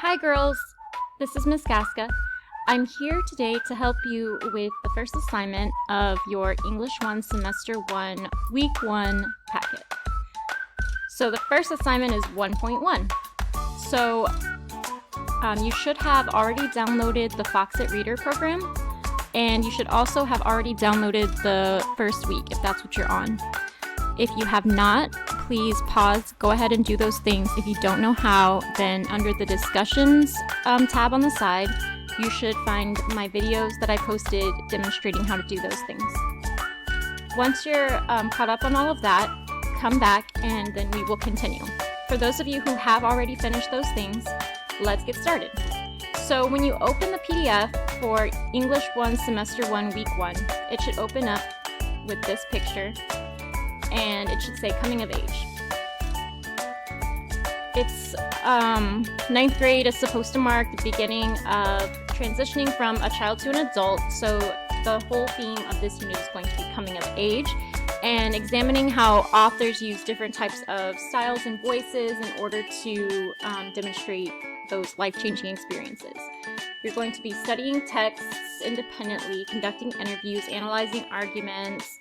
Hi girls, this is Miss Gaska. I'm here today to help you with the first assignment of your English 1 Semester 1 Week 1 packet. So the first assignment is 1.1. So you should have already downloaded the Foxit Reader program, and you should also have already downloaded the first week if that's what you're on. If you have not, please pause, go ahead and do those things. If you don't know how, then under the discussions tab on the side, you should find my videos that I posted demonstrating how to do those things. Once you're caught up on all of that, come back and then we will continue. For those of you who have already finished those things, let's get started. So when you open the PDF for English 1 Semester 1 Week 1, it should open up with this picture and it should say coming of age. It's 9th grade is supposed to mark the beginning of transitioning from a child to an adult, so the whole theme of this unit is going to be coming of age and examining how authors use different types of styles and voices in order to demonstrate those life-changing experiences. You're going to be studying texts independently, conducting interviews, analyzing arguments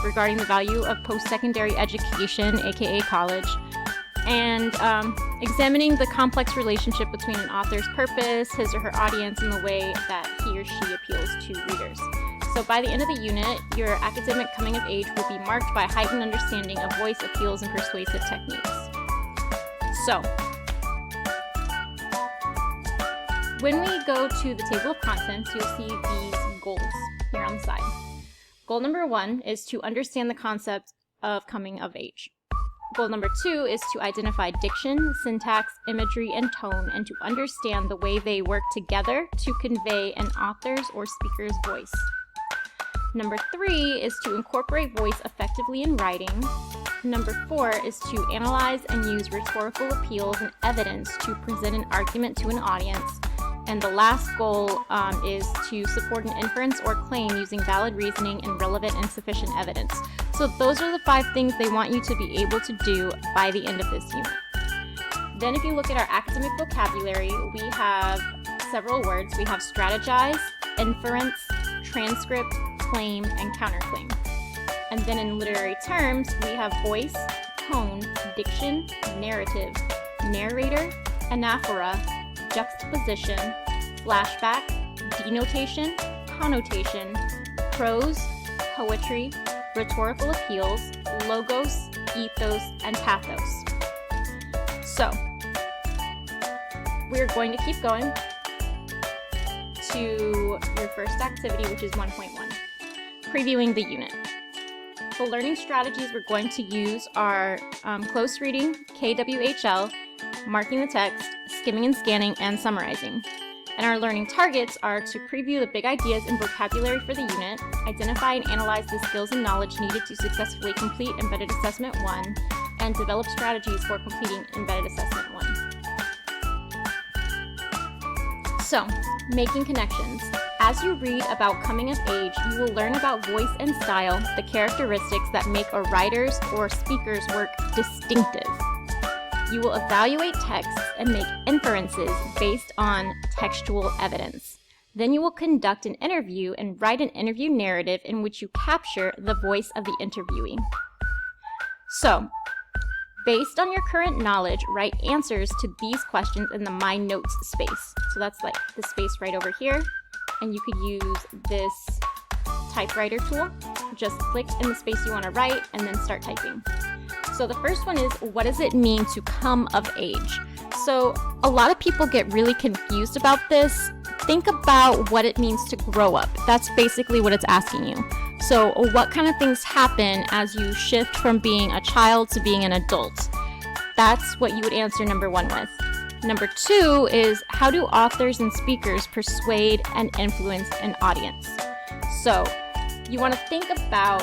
regarding the value of post-secondary education, aka college, and examining the complex relationship between an author's purpose, his or her audience, and the way that he or she appeals to readers. So by the end of the unit, your academic coming of age will be marked by heightened understanding of voice appeals and persuasive techniques. So, when we go to the table of contents, you'll see these goals here on the side. Goal number 1 is to understand the concept of coming of age. Goal number 2 is to identify diction, syntax, imagery, and tone, and to understand the way they work together to convey an author's or speaker's voice. Number 3 is to incorporate voice effectively in writing. Number 4 is to analyze and use rhetorical appeals and evidence to present an argument to an audience. And the last goal is to support an inference or claim using valid reasoning and relevant and sufficient evidence. So those are the 5 things they want you to be able to do by the end of this unit. Then if you look at our academic vocabulary, we have several words. We have strategize, inference, transcript, claim, and counterclaim. And then in literary terms, we have voice, tone, diction, narrative, narrator, anaphora, juxtaposition, flashback, denotation, connotation, prose, poetry, rhetorical appeals, logos, ethos, and pathos. So, we're going to keep going to your first activity, which is 1.1, previewing the unit. The learning strategies we're going to use are close reading, KWHL, marking the text, skimming and scanning, and summarizing. And our learning targets are to preview the big ideas and vocabulary for the unit, identify and analyze the skills and knowledge needed to successfully complete Embedded Assessment 1, and develop strategies for completing Embedded Assessment 1. So, making connections. As you read about coming of age, you will learn about voice and style, the characteristics that make a writer's or speaker's work distinctive. You will evaluate texts and make inferences based on textual evidence. Then you will conduct an interview and write an interview narrative in which you capture the voice of the interviewee. So, based on your current knowledge, write answers to these questions in the My Notes space. So that's like the space right over here, and you could use this typewriter tool. Just click in the space you want to write and then start typing. So the first one is, what does it mean to come of age? So a lot of people get really confused about this. Think about what it means to grow up. That's basically what it's asking you. So what kind of things happen as you shift from being a child to being an adult? That's what you would answer number 1 with. Number 2 is, how do authors and speakers persuade and influence an audience? So you want to think about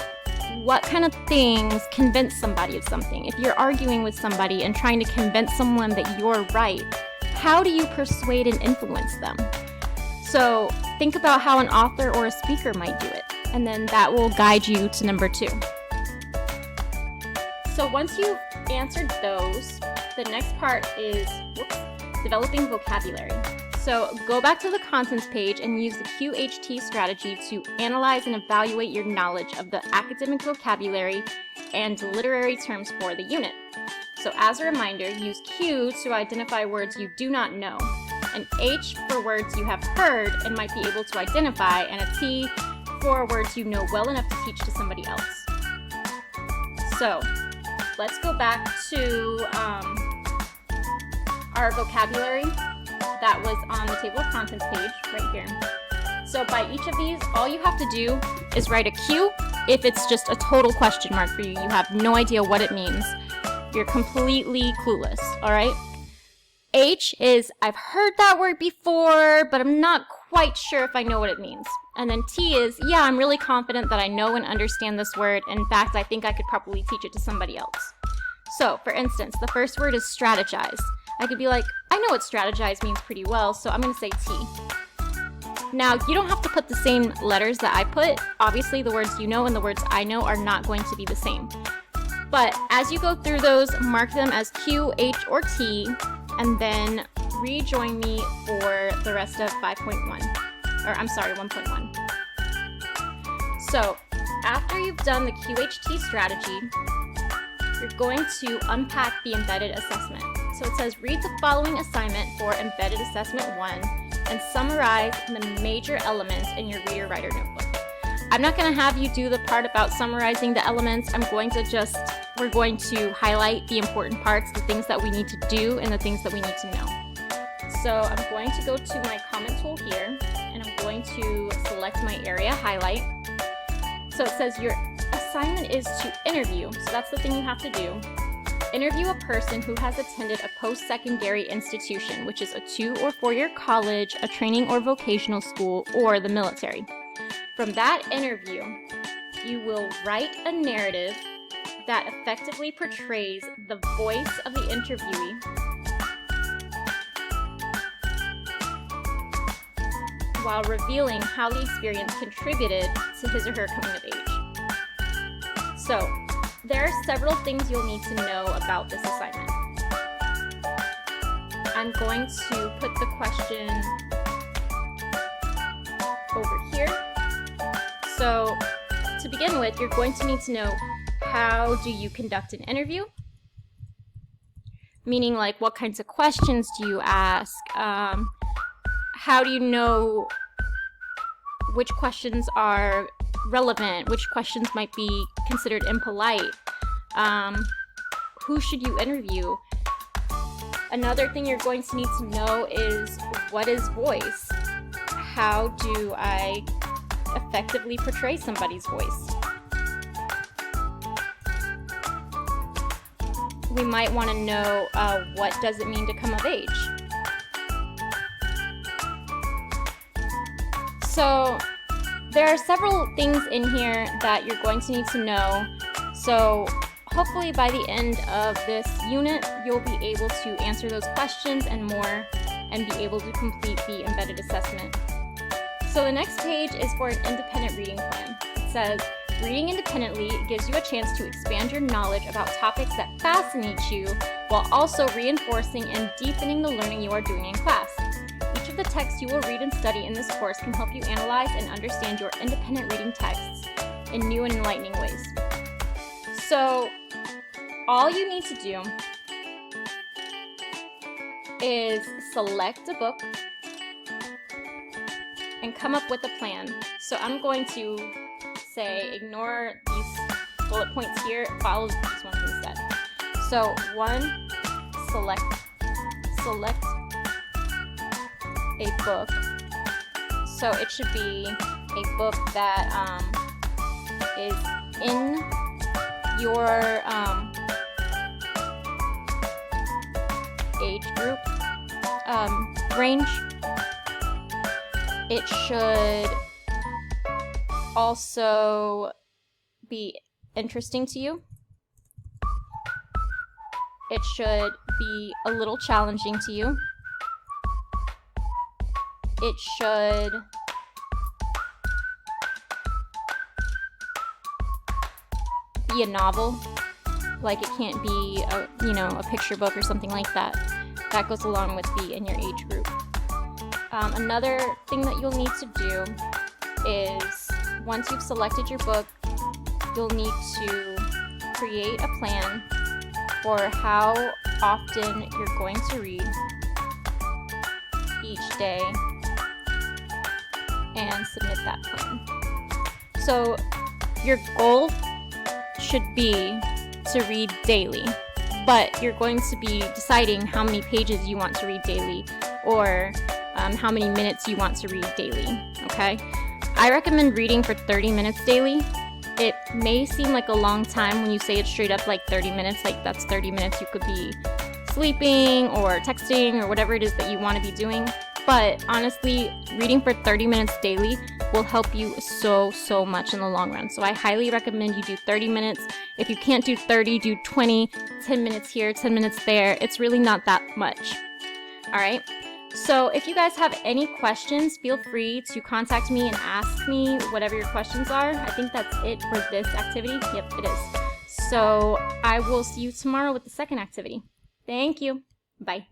what kind of things convince somebody of something. If you're arguing with somebody and trying to convince someone that you're right, how do you persuade and influence them? So think about how an author or a speaker might do it, and then that will guide you to number 2. So once you've answered those, the next part is developing vocabulary. So go back to the contents page and use the QHT strategy to analyze and evaluate your knowledge of the academic vocabulary and literary terms for the unit. So as a reminder, use Q to identify words you do not know, an H for words you have heard and might be able to identify, and a T for words you know well enough to teach to somebody else. So let's go back to our vocabulary that was on the table of contents page right here. So by each of these, all you have to do is write a Q if it's just a total question mark for you. You have no idea what it means. You're completely clueless, all right? H is, I've heard that word before, but I'm not quite sure if I know what it means. And then T is, yeah, I'm really confident that I know and understand this word. In fact, I think I could probably teach it to somebody else. So, for instance, the first word is strategize. I could be like, I know what strategize means pretty well, so I'm going to say T. Now, you don't have to put the same letters that I put. Obviously, the words you know and the words I know are not going to be the same. But as you go through those, mark them as Q, H, or T, and then rejoin me for the rest of 1.1. So, after you've done the QHT strategy, you're going to unpack the embedded assessment. So it says, read the following assignment for embedded assessment 1 and summarize the major elements in your reader-writer notebook. I'm not going to have you do the part about summarizing the elements. We're going to highlight the important parts, the things that we need to do and the things that we need to know. So I'm going to go to my comment tool here and I'm going to select my area highlight. So it says your assignment is to interview, so that's the thing you have to do. Interview a person who has attended a post-secondary institution, which is a 2- or 4-year college, a training or vocational school, or the military. From that interview, you will write a narrative that effectively portrays the voice of the interviewee while revealing how the experience contributed to his or her coming of age. So, there are several things you'll need to know about this assignment. I'm going to put the question over here. So, to begin with, you're going to need to know, how do you conduct an interview? Meaning, like, what kinds of questions do you ask? How do you know which questions are relevant? Which questions might be considered impolite? Who should you interview? Another thing you're going to need to know is, what is voice? How do I effectively portray somebody's voice? We might want to know, what does it mean to come of age? So there are several things in here that you're going to need to know. So hopefully by the end of this unit, you'll be able to answer those questions and more and be able to complete the embedded assessment. So the next page is for an independent reading plan. It says, reading independently gives you a chance to expand your knowledge about topics that fascinate you while also reinforcing and deepening the learning you are doing in class. Each of the texts you will read and study in this course can help you analyze and understand your independent reading texts in new and enlightening ways. So, all you need to do is select a book and come up with a plan. So I'm going to say ignore these bullet points here, follow these ones instead. So 1, select a book. So it should be a book that is in your age group range. It should also be interesting to you. It should be a little challenging to you. It should be a novel. Like, it can't be a picture book or something like that. that goes along with the in your age group. Another thing that you'll need to do is, once you've selected your book, you'll need to create a plan for how often you're going to read each day and submit that plan. So your goal should be to read daily, but you're going to be deciding how many pages you want to read daily, or how many minutes you want to read daily, okay? I recommend reading for 30 minutes daily. It may seem like a long time when you say it straight up, like 30 minutes, like that's 30 minutes you could be sleeping or texting or whatever it is that you want to be doing. But honestly, reading for 30 minutes daily will help you so much in the long run. So I highly recommend you do 30 minutes. If you can't do 30, do 20, 10 minutes here, 10 minutes there. It's really not that much. All right. So if you guys have any questions, feel free to contact me and ask me whatever your questions are. I think that's it for this activity. Yep, it is. So I will see you tomorrow with the second activity. Thank you. Bye.